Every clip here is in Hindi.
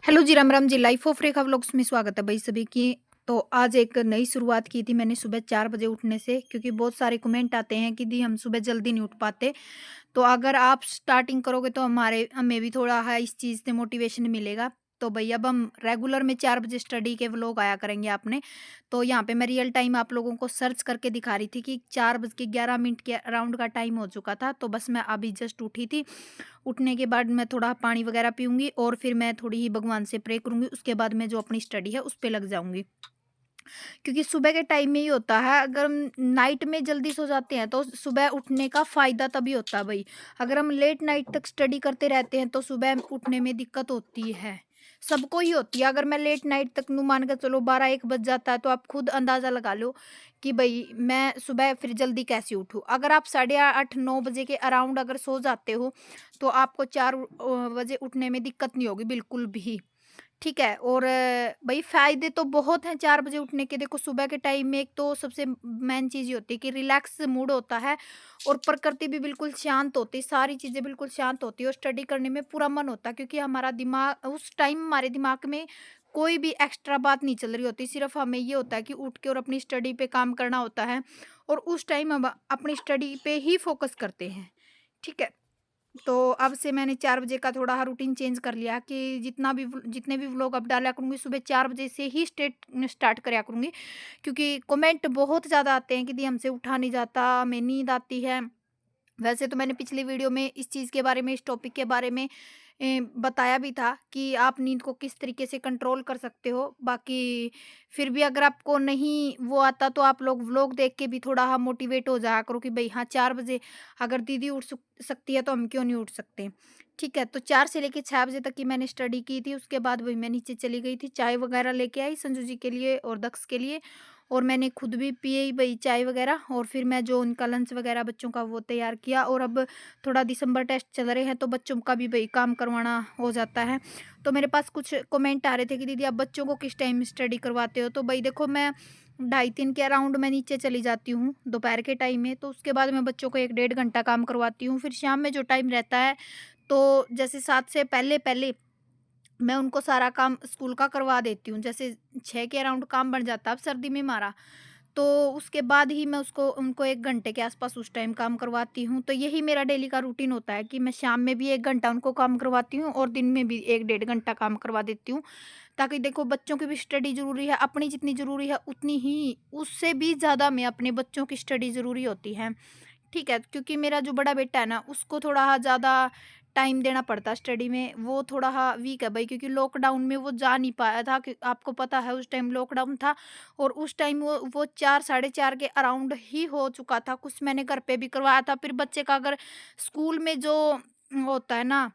हेलो जी, Ram Ram ji. Life of Rekha vlogs में स्वागत है भाई सभी की। तो आज एक नई शुरुआत की थी मैंने सुबह 4 बजे उठने से, क्योंकि बहुत सारे कमेंट आते हैं कि दी हम सुबह जल्दी नहीं उठ पाते। तो अगर आप स्टार्टिंग करोगे तो हमें भी थोड़ा है इस चीज़ से मोटिवेशन मिलेगा। तो भई अब हम रेगुलर में 4 बजे स्टडी के व्लॉग आया करेंगे आपने। तो यहाँ पे मैं रियल टाइम आप लोगों को सर्च करके दिखा रही थी कि 4 बज के 11 मिनट के अराउंड का टाइम हो चुका था। तो बस मैं अभी जस्ट उठी थी। उठने के बाद मैं थोड़ा पानी वगैरह पीऊँगी और फिर मैं थोड़ी ही भगवान से प्रे करूँगी। उसके बाद मैं जो अपनी स्टडी है उस पे लग जाऊँगी। क्योंकि सुबह के टाइम में ही होता है, अगर हम नाइट में जल्दी सो जाते हैं तो सुबह उठने का फ़ायदा तभी होता है भई। अगर हम लेट नाइट तक स्टडी करते रहते हैं तो सुबह उठने में दिक्कत होती है। सबको ही होती है। अगर मैं लेट नाइट तक यूँ मान के चलो 12-1 बज जाता है तो आप खुद अंदाज़ा लगा लो कि भई मैं सुबह फिर जल्दी कैसे उठूँ। अगर आप साढ़े 8-9 बजे के अराउंड अगर सो जाते हो तो आपको 4 बजे उठने में दिक्कत नहीं होगी बिल्कुल भी। ठीक है। और भई फ़ायदे तो बहुत हैं 4 बजे उठने के। देखो सुबह के टाइम में एक तो सबसे मेन चीज़ ये होती है कि रिलैक्स मूड होता है और प्रकृति भी बिल्कुल शांत होती है, सारी चीज़ें बिल्कुल शांत होती है और स्टडी करने में पूरा मन होता है, क्योंकि हमारा दिमाग उस टाइम हमारे दिमाग में कोई भी एक्स्ट्रा बात नहीं चल रही होती। सिर्फ़ हमें ये होता है कि उठ के और अपनी स्टडी पे काम करना होता है और उस टाइम हम अपनी स्टडी पे ही फ़ोकस करते हैं। ठीक है? तो अब से मैंने 4 बजे का थोड़ा रूटीन चेंज कर लिया कि जितने भी व्लॉग अब डाला करूँगी सुबह 4 बजे से ही स्टार्ट करा करूँगी। क्योंकि कमेंट बहुत ज़्यादा आते हैं कि दी हमसे उठा नहीं जाता, हमें नींद आती है। वैसे तो मैंने पिछली वीडियो में इस चीज़ के बारे में, इस टॉपिक के बारे में बताया भी था कि आप नींद को किस तरीके से कंट्रोल कर सकते हो। बाकी फिर भी अगर आपको नहीं वो आता तो आप लोग व्लॉग देख के भी थोड़ा मोटिवेट हो जाया करो कि भई हाँ, 4 बजे अगर दीदी उठ सकती है तो हम क्यों नहीं उठ सकते। ठीक है, तो 4 से लेके 6 बजे तक की मैंने स्टडी की थी। उसके बाद वही मैं नीचे चली गई थी, चाय वगैरह लेके आई संजू जी के लिए और दक्ष के लिए। और मैंने खुद भी पिए वही चाय वगैरह और फिर मैं जो उनका लंच वगैरह बच्चों का वो तैयार किया। और अब थोड़ा दिसंबर टेस्ट चल रहे हैं तो बच्चों का भी वही काम करवाना हो जाता है। तो मेरे पास कुछ कमेंट आ रहे थे कि दीदी आप बच्चों को किस टाइम स्टडी करवाते हो? तो भई देखो, मैं 2:30-3 के अराउंड मैं नीचे चली जाती हूँ दोपहर के टाइम में। तो उसके बाद मैं बच्चों को 1 डेढ़ घंटा काम करवाती हूँ। फिर शाम में जो टाइम रहता है तो जैसे 7 से पहले-पहले मैं उनको सारा काम स्कूल का करवा देती हूँ। जैसे 6 के अराउंड काम बन जाता है अब सर्दी में हमारा, तो उसके बाद ही मैं उसको उनको 1 घंटे के आसपास उस टाइम काम करवाती हूँ। तो यही मेरा डेली का रूटीन होता है कि मैं शाम में भी 1 घंटा उनको काम करवाती हूँ और दिन में भी 1 डेढ़ घंटा काम करवा देती हूँ। ताकि देखो बच्चों की भी स्टडी ज़रूरी है, अपनी जितनी ज़रूरी है उतनी ही उससे भी ज़्यादा में अपने बच्चों की स्टडी ज़रूरी होती है। ठीक है, क्योंकि मेरा जो बड़ा बेटा है ना उसको थोड़ा ज़्यादा टाइम देना पड़ता है स्टडी में। वो थोड़ा वीक है भाई, क्योंकि लॉकडाउन में वो जा नहीं पाया था कि आपको पता है उस टाइम लॉकडाउन था। और उस टाइम वो 4 साढ़े 4 के अराउंड ही हो चुका था। कुछ मैंने घर पे भी करवाया था। फिर बच्चे का अगर स्कूल में जो होता है ना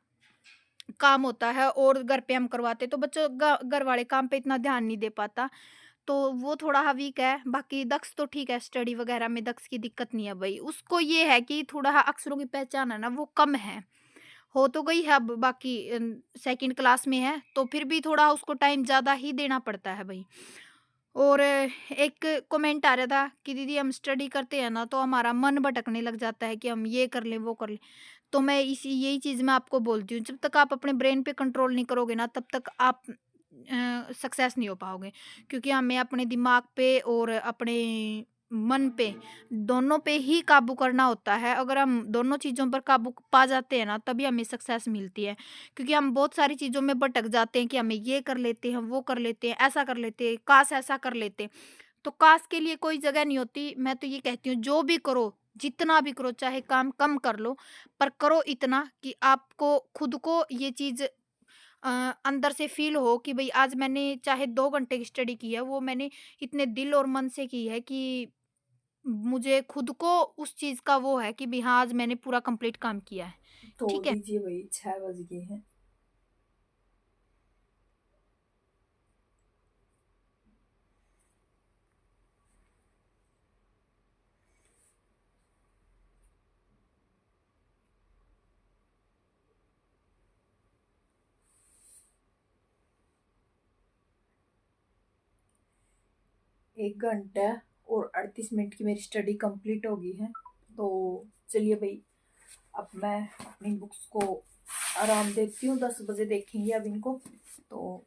काम होता है और घर पे हम करवाते तो बच्चों घर वाले काम पे इतना ध्यान नहीं दे पाता। तो वो थोड़ा वीक है। बाकी दक्ष तो ठीक है, स्टडी वगैरह में दक्ष की दिक्कत नहीं है भाई। उसको ये है कि थोड़ा अक्षरों की पहचान है ना वो कम है। हो तो गई है अब, बाकी सेकंड क्लास में है तो फिर भी थोड़ा उसको टाइम ज़्यादा ही देना पड़ता है भाई। और एक कमेंट आ रहा था कि दीदी हम स्टडी करते हैं ना तो हमारा मन भटकने लग जाता है कि हम ये कर लें वो कर लें। तो मैं इसी यही चीज़ मैं आपको बोलती हूँ, जब तक आप अपने ब्रेन पे कंट्रोल नहीं करोगे ना तब तक आप सक्सेस नहीं हो पाओगे। क्योंकि हमें अपने दिमाग पे और अपने मन पे, दोनों पे ही काबू करना होता है। अगर हम दोनों चीज़ों पर काबू पा जाते हैं ना तभी हमें सक्सेस मिलती है। क्योंकि हम बहुत सारी चीज़ों में भटक जाते हैं कि हमें ये कर लेते हैं, वो कर लेते हैं, ऐसा कर लेते हैं, काश ऐसा कर लेते। तो काश के लिए कोई जगह नहीं होती। मैं तो ये कहती हूँ जो भी करो, जितना भी करो, चाहे काम कम कर लो, पर करो इतना कि आपको खुद को ये चीज़ अंदर से फ़ील हो कि भई आज मैंने चाहे 2 घंटे की स्टडी की है, वो मैंने इतने दिल और मन से की है कि मुझे खुद को उस चीज़ का वो है कि भई हाँ, आज मैंने पूरा कंप्लीट काम किया है। तो ठीक है? दीजिए वही 6 बज गए हैं। 1 घंटा और 38 मिनट की मेरी स्टडी कंप्लीट हो गई है। तो चलिए भई, अब मैं अपनी बुक्स को आराम देती हूँ, 10 बजे देखेंगे अब इनको। तो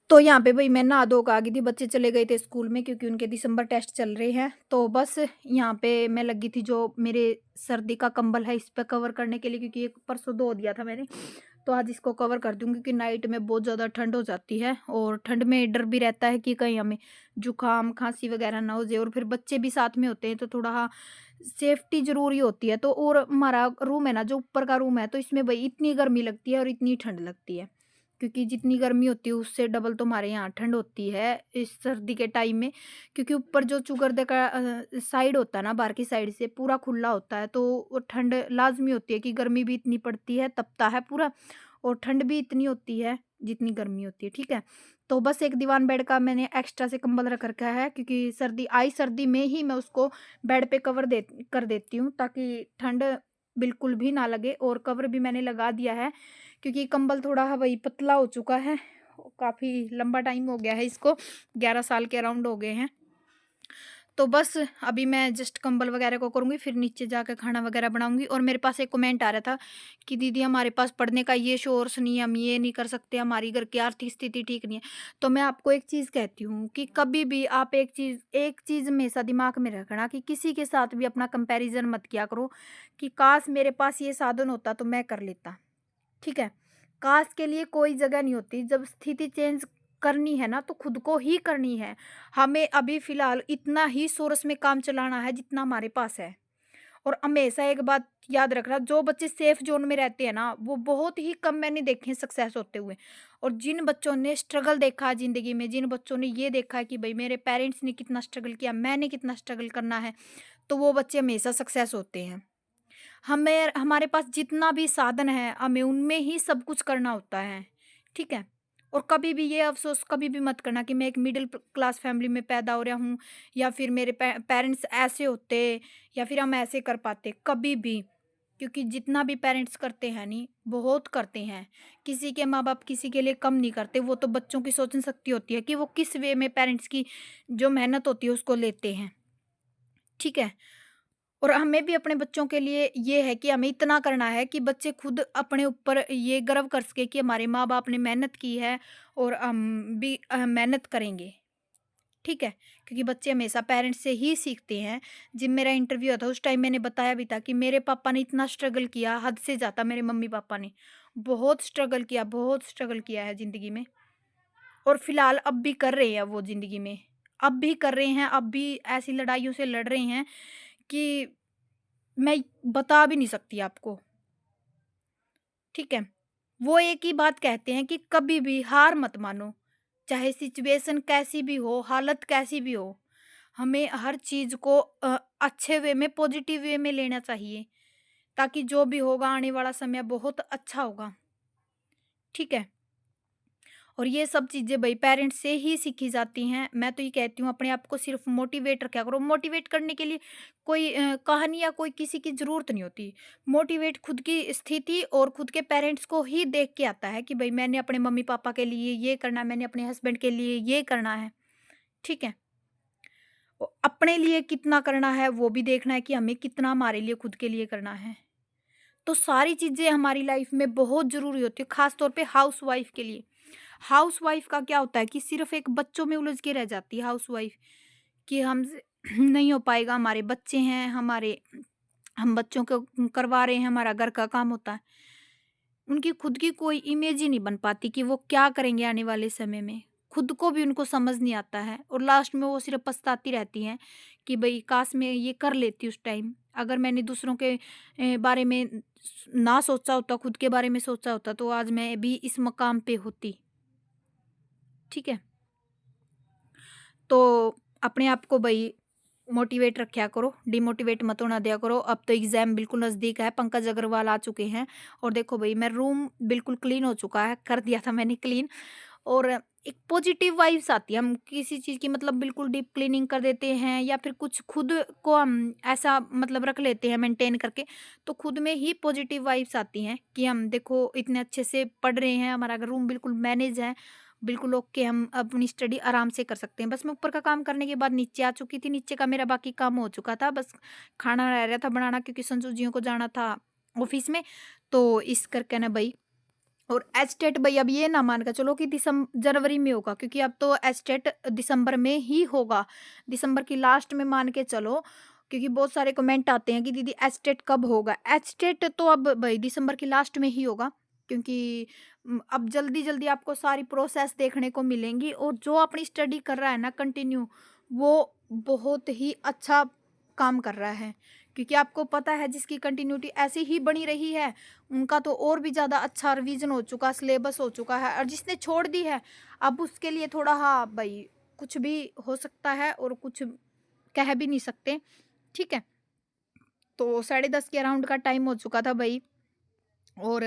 तो यहाँ पे भई मैं नहा धो के आ गई थी, बच्चे चले गए थे स्कूल में क्योंकि उनके दिसंबर टेस्ट चल रहे हैं। तो बस यहाँ पे मैं लगी थी जो मेरे सर्दी का कंबल है इस पे कवर करने के लिए, क्योंकि ये परसों धो दिया था मैंने। तो आज इसको कवर कर दूँगी क्योंकि नाइट में बहुत ज़्यादा ठंड हो जाती है और ठंड में डर भी रहता है कि कहीं हमें जुकाम, खाँसी वगैरह ना हो जाए, और फिर बच्चे भी साथ में होते हैं तो थोड़ा हाँ, सेफ्टी ज़रूरी होती है। तो और हमारा रूम है ना, जो ऊपर का रूम है, तो इसमें भई इतनी गर्मी लगती है और इतनी ठंड लगती है। क्योंकि जितनी गर्मी होती है उससे डबल तो हमारे यहाँ ठंड होती है इस सर्दी के टाइम में, क्योंकि ऊपर जो चौगर्दे का साइड होता है ना, बाहर की साइड से पूरा खुला होता है, तो वो ठंड लाजमी होती है कि गर्मी भी इतनी पड़ती है, तपता है पूरा, और ठंड भी इतनी होती है जितनी गर्मी होती है, ठीक है। तो बस एक दीवान बेड का मैंने एक्स्ट्रा से कंबल रख रखा है, क्योंकि सर्दी में ही मैं उसको बेड पे कवर दे कर देती हूँ ताकि ठंड बिल्कुल भी ना लगे, और कवर भी मैंने लगा दिया है क्योंकि कंबल थोड़ा वही पतला हो चुका है। काफ़ी लंबा टाइम हो गया है इसको, 11 साल के अराउंड हो गए हैं। तो बस अभी मैं जस्ट कंबल वगैरह को करूँगी, फिर नीचे जाकर खाना वगैरह बनाऊँगी। और मेरे पास एक कमेंट आ रहा था कि दीदी हमारे पास पढ़ने का ये सोर्स नहीं है, हम ये नहीं कर सकते, हमारी घर की आर्थिक स्थिति ठीक नहीं है। तो मैं आपको एक चीज़ कहती हूँ कि कभी भी आप एक चीज़ हमेशा दिमाग में रखना कि किसी के साथ भी अपना कंपैरिज़न मत किया करो कि काश मेरे पास ये साधन होता तो मैं कर लेता। ठीक है? काश के लिए कोई जगह नहीं होती, जब स्थिति चेंज करनी है ना तो खुद को ही करनी है। हमें अभी फ़िलहाल इतना ही सोर्स में काम चलाना है जितना हमारे पास है। और हमेशा एक बात याद रखना, जो बच्चे सेफ ज़ोन में रहते हैं ना, वो बहुत ही कम मैंने देखे हैं सक्सेस होते हुए। और जिन बच्चों ने स्ट्रगल देखा है ज़िंदगी में, जिन बच्चों ने ये देखा है कि भई मेरे पेरेंट्स ने कितना स्ट्रगल किया, मैंने कितना स्ट्रगल करना है, तो वो बच्चे हमेशा सक्सेस होते हैं। हमें हमारे पास जितना भी साधन है, हमें उनमें ही सब कुछ करना होता है, ठीक है? और कभी भी ये अफ़सोस कभी भी मत करना कि मैं एक मिडिल क्लास फैमिली में पैदा हो रहा हूँ, या फिर मेरे पेरेंट्स ऐसे होते, या फिर हम ऐसे कर पाते, कभी भी। क्योंकि जितना भी पेरेंट्स करते हैं नहीं, बहुत करते हैं। किसी के माँ बाप किसी के लिए कम नहीं करते, वो तो बच्चों की सोचने शक्ति होती है कि वो किस वे में पेरेंट्स की जो मेहनत होती है उसको लेते हैं, ठीक है? और हमें भी अपने बच्चों के लिए ये है कि हमें इतना करना है कि बच्चे खुद अपने ऊपर ये गर्व कर सके कि हमारे माँ बाप ने मेहनत की है, और हम भी मेहनत करेंगे, ठीक है? क्योंकि बच्चे हमेशा पेरेंट्स से ही सीखते हैं। जब मेरा इंटरव्यू था उस टाइम मैंने बताया भी था कि मेरे पापा ने इतना स्ट्रगल किया, हद से ज़्यादा मेरे मम्मी पापा ने बहुत स्ट्रगल किया है ज़िंदगी में। और फिलहाल अब भी कर रहे हैं वो ज़िंदगी में, अब भी कर रहे हैं, अब भी ऐसी लड़ाइयों से लड़ रहे हैं कि मैं बता भी नहीं सकती आपको, ठीक है? वो एक ही बात कहते हैं कि कभी भी हार मत मानो, चाहे सिचुएशन कैसी भी हो, हालत कैसी भी हो, हमें हर चीज़ को अच्छे वे में, पॉजिटिव वे में लेना चाहिए, ताकि जो भी होगा आने वाला समय बहुत अच्छा होगा, ठीक है? और ये सब चीज़ें भई पेरेंट्स से ही सीखी जाती हैं। मैं तो ये कहती हूँ अपने आप को सिर्फ़ मोटिवेट रखा करो। मोटिवेट करने के लिए कोई कहानी या कोई किसी की ज़रूरत नहीं होती। मोटिवेट खुद की स्थिति और खुद के पेरेंट्स को ही देख के आता है कि भई मैंने अपने मम्मी-पापा के लिए ये करना है, मैंने अपने हस्बैंड के लिए ये करना है, ठीक है? अपने लिए कितना करना है वो भी देखना है कि हमें कितना हमारे लिए खुद के लिए करना है। तो सारी चीज़ें हमारी लाइफ़ में बहुत ज़रूरी होती है, ख़ास तौर पे हाउसवाइफ़ के लिए। हाउसवाइफ का क्या होता है कि सिर्फ एक बच्चों में उलझ के रह जाती है हाउसवाइफ, कि हमसे नहीं हो पाएगा, हमारे बच्चे हैं, हमारे हम बच्चों को करवा रहे हैं, हमारा घर का काम होता है। उनकी खुद की कोई इमेज ही नहीं बन पाती कि वो क्या करेंगे आने वाले समय में। खुद को भी उनको समझ नहीं आता है और लास्ट में वो सिर्फ पछताती रहती हैं कि भई काश मैं ये कर लेती उस टाइम। अगर मैंने दूसरों के बारे में ना सोचा होता, खुद के बारे में सोचा होता, तो आज मैं भी इस मकाम पे होती। ठीक है? तो अपने आप को भई मोटिवेट रखा करो, डिमोटिवेट मत होना दिया करो। अब तो एग्ज़ाम बिल्कुल नज़दीक है, पंकज अग्रवाल आ चुके हैं, और देखो भई मैं रूम बिल्कुल क्लीन हो चुका है, कर दिया था मैंने क्लीन, और एक पॉजिटिव वाइब्स आती है। हम किसी चीज़ की मतलब बिल्कुल डीप क्लीनिंग कर देते हैं या फिर कुछ खुद को हम ऐसा मतलब रख लेते हैं मेंटेन करके, तो खुद में ही पॉजिटिव वाइब्स आती हैं कि हम देखो इतने अच्छे से पढ़ रहे हैं, हमारा रूम बिल्कुल मैनेज है, बिल्कुल ओके, हम अपनी स्टडी आराम से कर सकते हैं। बस मैं ऊपर का काम करने के बाद नीचे आ चुकी थी, नीचे का मेरा बाकी काम हो चुका था, बस खाना रह रहा था बनाना क्योंकि संजू जियों को जाना था ऑफ़िस में, तो इस करके ना भई। और एचटेट भई अब ये ना मान के चलो कि जनवरी में होगा, क्योंकि अब तो एचटेट दिसंबर में ही होगा। दिसंबर की लास्ट में मान के चलो, क्योंकि बहुत सारे कमेंट आते हैं कि दीदी एचटेट कब होगा? एचटेट तो अब भई दिसंबर की लास्ट में ही होगा, क्योंकि अब जल्दी-जल्दी आपको सारी प्रोसेस देखने को मिलेंगी, और जो अपनी स्टडी कर रहा है ना कंटिन्यू, वो बहुत ही अच्छा काम कर रहा है। क्योंकि आपको पता है जिसकी कंटिन्यूटी ऐसी ही बनी रही है, उनका तो और भी ज़्यादा अच्छा रिवीजन हो चुका, सिलेबस हो चुका है, और जिसने छोड़ दी है, अब उसके लिए थोड़ा हाँ भई कुछ भी हो सकता है और कुछ कह भी नहीं सकते, ठीक है? तो 10:30 के अराउंड का टाइम हो चुका था भई, और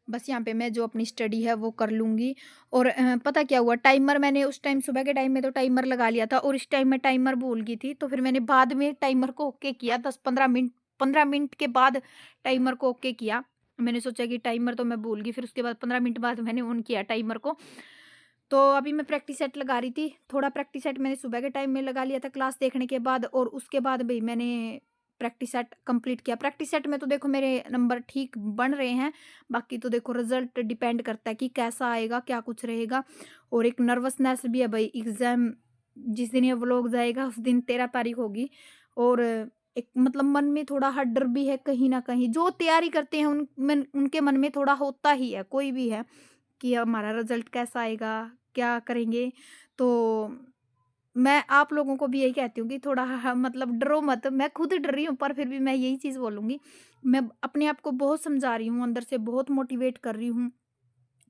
बस यहाँ पे मैं जो अपनी स्टडी है वो कर लूँगी। और पता क्या हुआ, टाइमर मैंने उस टाइम सुबह के टाइम में तो टाइमर लगा लिया था, और इस टाइम मैं टाइमर भूल गई थी, तो फिर मैंने बाद में टाइमर को ओके किया, 10-15 मिनट, 15 मिनट के बाद टाइमर को ओके किया। मैंने सोचा कि टाइमर तो मैं भूल गई, फिर उसके बाद 15 मिनट बाद मैंने ऑन किया टाइमर को। तो अभी मैं प्रैक्टिस सेट लगा रही थी, थोड़ा प्रैक्टिस सेट मैंने सुबह के टाइम में लगा लिया था क्लास देखने के बाद, और उसके बाद भई मैंने प्रैक्टिस सेट कंप्लीट किया। प्रैक्टिस सेट में तो देखो मेरे नंबर ठीक बन रहे हैं, बाकी तो देखो रिज़ल्ट डिपेंड करता है कि कैसा आएगा, क्या कुछ रहेगा। और एक नर्वसनेस भी है भई, एग्ज़ाम जिस दिन ये व्लॉग जाएगा उस दिन 13 तारीख होगी, और एक मतलब मन में थोड़ा हाँ डर भी है कहीं न कहीं। जो तैयारी करते हैं उनके मन में थोड़ा होता ही है, कोई भी है, कि हमारा रिज़ल्ट कैसा आएगा, क्या करेंगे? तो मैं आप लोगों को भी यही कहती हूँ कि थोड़ा मतलब डरो मत। मैं खुद डर रही हूँ, पर फिर भी मैं यही चीज़ बोलूँगी। मैं अपने आप को बहुत समझा रही हूँ, अंदर से बहुत मोटिवेट कर रही हूँ।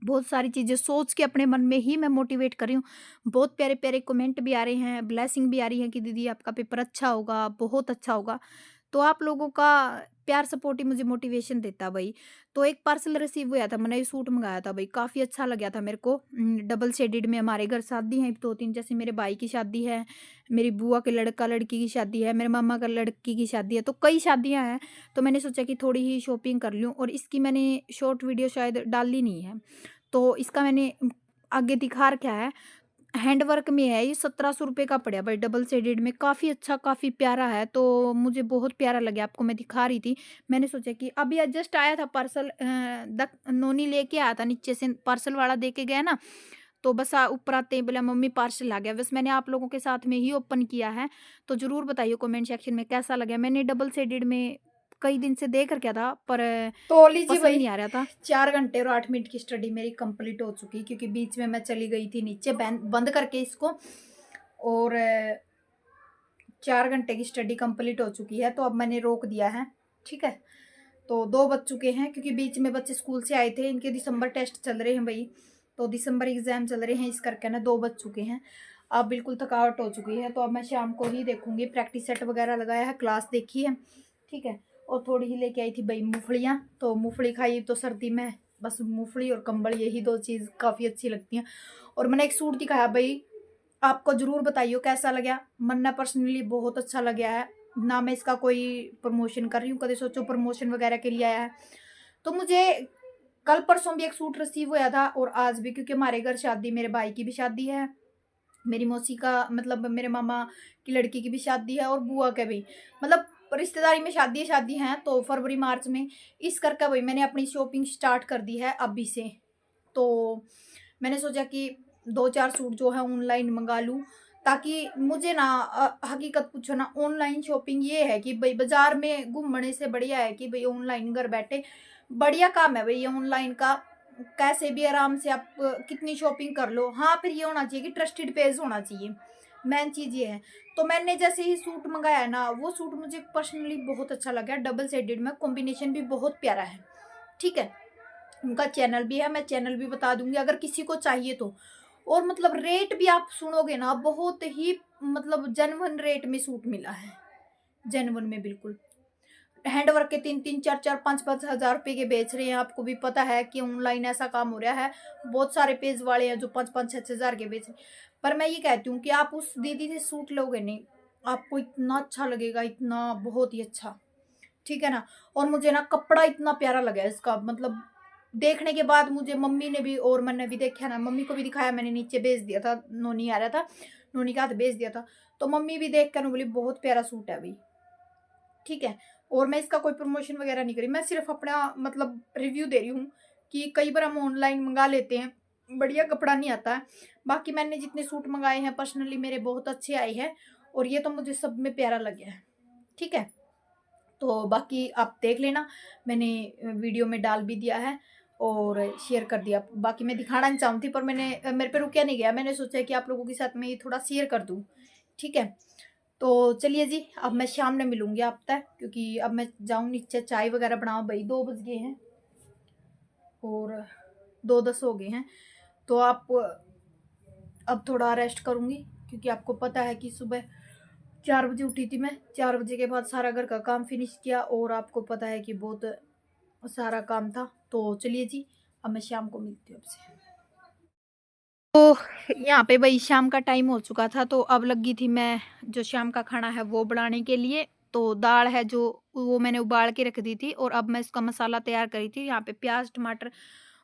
बहुत सारी चीज़ें सोच के अपने मन में ही मैं मोटिवेट कर रही हूँ। बहुत प्यारे-प्यारे कमेंट भी आ रहे हैं, ब्लेसिंग भी आ रही है कि दीदी आपका पेपर अच्छा होगा, बहुत अच्छा होगा। तो आप लोगों का प्यार सपोर्ट ही मुझे मोटिवेशन देता भई। तो एक पार्सल रिसीव हुआ था, मैंने ये सूट मँगाया था भई, काफ़ी अच्छा लगा था मेरे को। डबल शेडेड में हमारे घर शादी है 2-3, जैसे मेरे भाई की शादी है, मेरी बुआ के लड़का-लड़की की शादी है, मेरे मामा का लड़की की शादी है, तो कई शादियाँ हैं। तो मैंने सोचा कि थोड़ी ही शॉपिंग कर लूँ, और इसकी मैंने शॉर्ट वीडियो शायद डाली नहीं है। तो इसका मैंने आगे दिखा रखा है, हैंडवर्क में है, ये 1700 रुपये का पड़ा भाई, डबल शेडेड में, काफ़ी अच्छा, काफ़ी प्यारा है, तो मुझे बहुत प्यारा लगा, आपको मैं दिखा रही थी। मैंने सोचा कि अभी जस्ट आया था पार्सल, नोनी लेके आया था, नीचे से पार्सल वाला दे के गया ना, तो बस ऊपर आते ही बोला मम्मी पार्सल आ गया। बस मैंने आप लोगों के साथ में ही ओपन किया है, तो ज़रूर बताइए कमेंट सेक्शन में कैसा लगा। मैंने डबल शेडेड में कई दिन से देख रखा था, पर तो लीजिए पसंद भाई, नहीं आ रहा था। 4 घंटे और 8 मिनट की स्टडी मेरी कंप्लीट हो चुकी, क्योंकि बीच में मैं चली गई थी नीचे बंद करके इसको। और 4 घंटे की स्टडी कंप्लीट हो चुकी है, तो अब मैंने रोक दिया है, ठीक है। तो 2 बज चुके हैं, क्योंकि बीच में बच्चे स्कूल से आए थे, इनके दिसंबर टेस्ट चल रहे हैं भई, तो दिसंबर एग्ज़ाम चल रहे हैं, इस करके ना 2 बज चुके हैं। अब बिल्कुल थकावट हो चुकी है, तो अब मैं शाम को ही देखूँगी। प्रैक्टिस सेट वगैरह लगाया है, क्लास देखी है, ठीक है। और थोड़ी ही लेके आई थी भई मूँगफलियाँ, तो मूँगफली खाई, तो सर्दी में बस मूँगफली और कंबल, यही 2 चीज़ काफ़ी अच्छी लगती हैं। और मैंने एक सूट दिखाया भई, आपको ज़रूर बताइए कैसा लगा। मन्ना पर्सनली बहुत अच्छा लगा है। ना मैं इसका कोई प्रमोशन कर रही हूँ, कभी सोचो प्रमोशन वगैरह के लिए आया है। तो मुझे कल परसों भी एक सूट रिसीव हुआ था, और आज भी, क्योंकि हमारे घर शादी, मेरे भाई की भी शादी है, मेरी मौसी का मतलब मेरे मामा की लड़की की भी शादी है, और बुआ के भी, मतलब रिश्तेदारी में शादी हैं, तो फरवरी मार्च में, इस करके वही मैंने अपनी शॉपिंग स्टार्ट कर दी है अभी से। तो मैंने सोचा कि 2-4 सूट जो है ऑनलाइन मंगा लूँ, ताकि मुझे ना हकीकत पूछो ना, ऑनलाइन शॉपिंग ये है कि भई बाज़ार में घूमने से बढ़िया है कि भई ऑनलाइन घर बैठे बढ़िया काम है भई ये ऑनलाइन का। कैसे भी आराम से आप कितनी शॉपिंग कर लो। हाँ, फिर ये होना चाहिए कि ट्रस्टेड पेज होना चाहिए, मेन चीज़ ये है। तो मैंने जैसे ही सूट मँगाया है ना, वो सूट मुझे पर्सनली बहुत अच्छा लगा, डबल शेडेड में, कॉम्बिनेशन भी बहुत प्यारा है, ठीक है। उनका चैनल भी है, मैं चैनल भी बता दूँगी अगर किसी को चाहिए तो। और मतलब रेट भी आप सुनोगे ना, बहुत ही मतलब जेन्युइन रेट में सूट मिला है, जेन्युइन में बिल्कुल। हैंडवर्क के 3-3 4-4 5-5 हज़ार रुपए के बेच रहे हैं, आपको भी पता है कि ऑनलाइन ऐसा काम हो रहा है। बहुत सारे पेज वाले हैं जो 5-5 6-6 हज़ार के बेच रहे हैं। पर मैं ये कहती हूँ कि आप उस दीदी से सूट लोगे नहीं, आपको इतना अच्छा लगेगा, इतना बहुत ही अच्छा, ठीक है ना। और मुझे ना कपड़ा इतना प्यारा लगा है इसका, मतलब देखने के बाद मुझे मम्मी ने भी और मैंने भी देखा ना, मम्मी को भी दिखाया, मैंने नीचे भेज दिया था, नोनी आ रहा था, नोनी का हाथ भेज दिया था। तो मम्मी भी देख कर बोली बहुत प्यारा सूट है भाई, ठीक है। और मैं इसका कोई प्रमोशन वगैरह नहीं करी, मैं सिर्फ अपना मतलब रिव्यू दे रही हूँ कि कई बार हम ऑनलाइन मंगा लेते हैं, बढ़िया कपड़ा नहीं आता है। बाकी मैंने जितने सूट मंगाए हैं पर्सनली मेरे बहुत अच्छे आए हैं, और ये तो मुझे सब में प्यारा लगे है, ठीक है। तो बाकी आप देख लेना, मैंने वीडियो में डाल भी दिया है और शेयर कर दिया। बाकी मैं दिखाना नहीं चाहती पर मैंने मेरे पे रुकिया नहीं गया, मैंने सोचा कि आप लोगों के साथ मैं ये थोड़ा शेयर कर दूँ, ठीक है। तो चलिए जी, अब मैं शाम में मिलूंगी आप तक, क्योंकि अब मैं जाऊँ नीचे चाय वगैरह बनाऊँ, भाई 2 बज गए हैं और 2:10 हो गए हैं। तो आप अब थोड़ा रेस्ट करूँगी, क्योंकि आपको पता है कि सुबह 4 बजे उठी थी मैं, 4 बजे के बाद सारा घर का काम फिनिश किया, और आपको पता है कि बहुत सारा काम था। तो चलिए जी, अब मैं शाम को मिलती हूँ आपसे। तो यहाँ पे भाई शाम का टाइम हो चुका था, तो अब लगी थी मैं जो शाम का खाना है वो बनाने के लिए। तो दाल है जो वो मैंने उबाल के रख दी थी, और अब मैं इसका मसाला तैयार करी थी। यहाँ पे प्याज टमाटर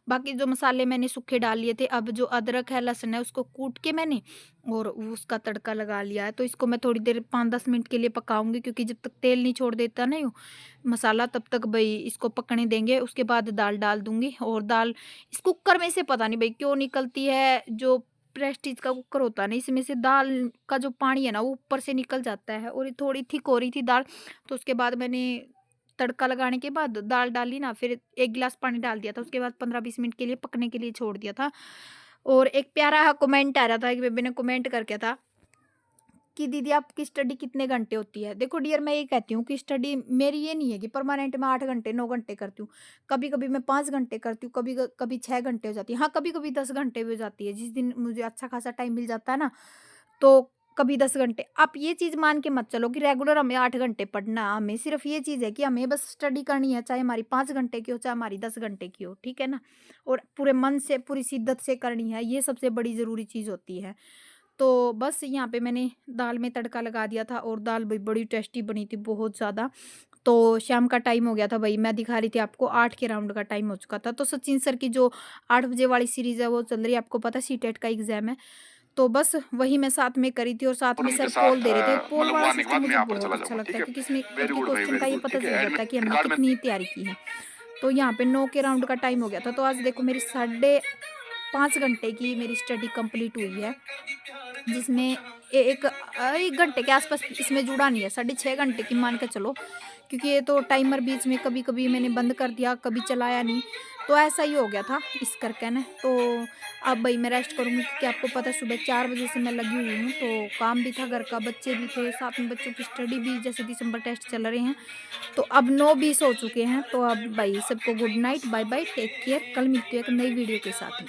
बाकी जो मसाले मैंने सूखे डाल लिए थे। अब जो अदरक है लहसुन है उसको कूट के मैंने और उसका तड़का लगा लिया है। तो इसको मैं थोड़ी देर 5-10 मिनट के लिए पकाऊंगी, क्योंकि जब तक तेल नहीं छोड़ देता ना यूँ मसाला, तब तक भाई इसको पकने देंगे। उसके बाद दाल डाल दूंगी, और दाल इस कुकर में से पता नहीं भाई क्यों निकलती है, जो प्रेस्टीज का कुकर होता है ना, इसमें से दाल का जो पानी है ना वो ऊपर से निकल जाता है, और ये थोड़ी थिक हो रही थी दाल। तो उसके बाद मैंने तड़का लगाने के बाद दाल डाली ना, फिर 1 गिलास पानी डाल दिया था। उसके बाद 15-20 मिनट के लिए पकने के लिए छोड़ दिया था। और एक प्यारा कमेंट आ रहा था, एक बेबी ने कमेंट करके था कि दीदी आपकी स्टडी कितने घंटे होती है? देखो डियर, मैं ये कहती हूँ कि स्टडी मेरी ये नहीं है कि परमानेंट मैं 8 घंटे 9 घंटे करती हूँ। कभी-कभी मैं 5 घंटे करती हूँ, कभी 6 घंटे हो जाती है। हाँ, कभी-कभी 10 घंटे भी हो जाती है। जिस दिन मुझे अच्छा खासा टाइम मिल जाता है ना, तो कभी 10 घंटे। आप ये चीज़ मान के मत चलो कि रेगुलर हमें 8 घंटे पढ़ना, हमें सिर्फ़ ये चीज़ है कि हमें बस स्टडी करनी है, चाहे हमारी 5 घंटे की हो, चाहे हमारी 10 घंटे की हो, ठीक है ना? और पूरे मन से, पूरी शिद्दत से करनी है, ये सबसे बड़ी ज़रूरी चीज़ होती है। तो बस यहाँ पे मैंने दाल में तड़का लगा दिया था, और दाल भी बड़ी टेस्टी बनी थी, बहुत ज़्यादा। तो शाम का टाइम हो गया था भई, मैं दिखा रही थी आपको 8 के राउंड का टाइम हो चुका था। तो सचिन सर की जो 8 बजे वाली सीरीज़ है वो चल रही है, आपको पता है सीटेट का एग्ज़ाम है। तो बस वही मैं साथ में करी थी, और साथ और में उनके सर साथ पोल दे रहे थे। पोल मतलब वो वाला आने के सिस्टम बाद मैं मुझे यहाँ पर बहुत चला अच्छा जाऊँगा, लगता ठीक है, है? क्योंकि इसमें एक वेरी एक गुड भाई, क्वेश्चन का वेरी ये गुड, पता ठीक है? चल जाता है एडमिट कि हमने कार्ड में कितनी तैयारी की है। तो यहाँ पे 9 के राउंड का टाइम हो गया था, तो आज देखो मेरी साढ़े 5 घंटे की मेरी स्टडी कंप्लीट हुई है, जिसमें 1 घंटे के आसपास इसमें जुड़ा नहीं है, साढ़े 6 घंटे की मान के चलो, क्योंकि ये तो टाइमर बीच में कभी-कभी मैंने बंद कर दिया, कभी चलाया नहीं, तो ऐसा ही हो गया था इस करके ना। तो अब भई मैं रेस्ट करूँगी, क्योंकि आपको पता है सुबह 4 बजे से मैं लगी हुई हूँ, तो काम भी था घर का, बच्चे भी थे, साथ में बच्चों की स्टडी भी, जैसे दिसंबर टेस्ट चल रहे हैं। तो अब 9:20 हो चुके हैं, तो अब भई सबको good night, bye bye, take care. कल मिलती हूँ एक नई वीडियो के साथ में।